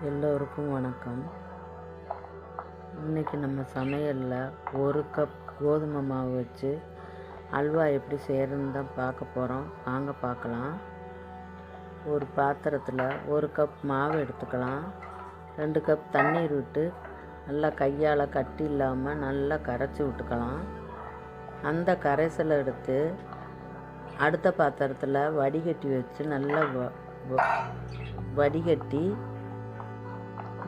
எல்லோருக்கும் வணக்கம். இன்றைக்கி நம்ம சமையலில் 1 கப் கோதுமை மாவு வச்சு அல்வா எப்படி செய்கிறதுன்னு தான் பார்க்க போகிறோம். வாங்க பார்க்கலாம். ஒரு பாத்திரத்தில் 1 கப் மாவு எடுத்துக்கலாம். 2 கப் தண்ணீர் விட்டு நல்லா கையால் கட்டி இல்லாமல் நல்லா கரைச்சி விட்டுக்கலாம். அந்த கரைசலை எடுத்து அடுத்த பாத்திரத்தில் வடிகட்டி வச்சு நல்லா வடிகட்டி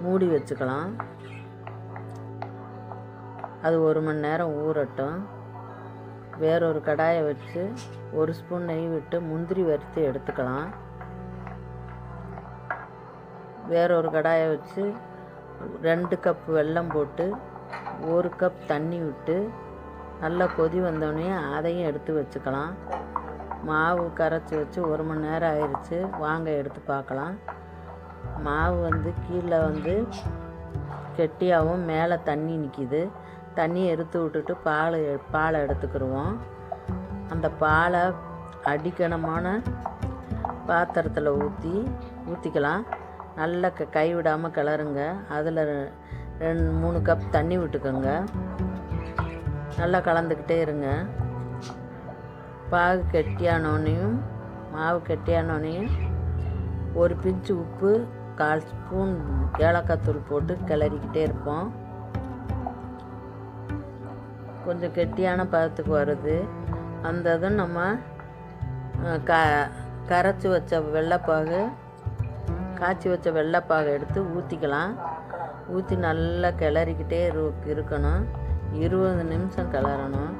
மூடி வச்சுக்கலாம். அது 1 மணி நேரம் ஊறட்டும். வேறொரு கடாயை வச்சு 1 ஸ்பூன் நெய் விட்டு முந்திரி வறுத்து எடுத்துக்கலாம். வேறொரு கடாயை வச்சு 2 கப் வெல்லம் போட்டு 1 கப் தண்ணி விட்டு நல்லா கொதி வந்தோடனே அதையும் எடுத்து வச்சுக்கலாம். மாவு கரைச்சி வச்சு 1 மணி நேரம் ஆயிடுச்சு. வாங்க எடுத்து பார்க்கலாம். மாவு கீழே கெட்டியாகவும் மேலே தண்ணி நிற்கிது. தண்ணியை எடுத்து விட்டுட்டு பாலை எடுத்துக்கிடுவோம். அந்த பாலை அடிக்கணமான பாத்திரத்தில் ஊற்றிக்கலாம். நல்லா கைவிடாமல் கிளறுங்க. அதில் 2-3 கப் தண்ணி விட்டுக்கோங்க. நல்லா கலந்துக்கிட்டே இருங்க. மாவு கெட்டியானோனையும் 1 பிஞ்சு உப்பு, 1/4 ஸ்பூன் ஏலக்காய் தூள் போட்டு கிளறிக்கிட்டே இருப்போம். கொஞ்சம் கெட்டியான பதத்துக்கு வருது. அந்த இதும் நம்ம காய்ச்சி வச்ச வெள்ளைப்பாகு எடுத்து ஊற்றிக்கலாம். ஊற்றி நல்லா கிளறிக்கிட்டே இருக்கணும். 20 நிமிஷம் கிளறணும்.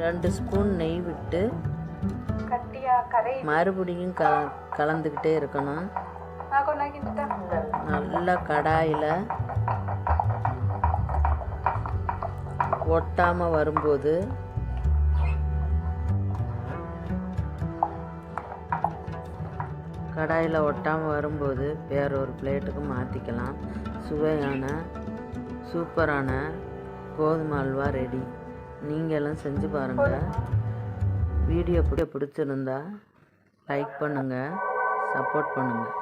2 ஸ்பூன் நெய் விட்டு மறுபடியும் கலந்துக்கிட்டே இருக்கணும். நல்லா கடாயில் ஒட்டாமல் வரும்போது வேறொரு பிளேட்டுக்கு மாற்றிக்கலாம். சுவையான சூப்பரான கோதுமை அல்வா ரெடி. நீங்களும் செஞ்சு பாருங்கள். வீடியோ பிடிச்சிருந்தா லைக் பண்ணுங்கள், சப்போர்ட் பண்ணுங்கள்.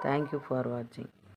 தேங்க்யூ ஃபார் வாட்சிங்.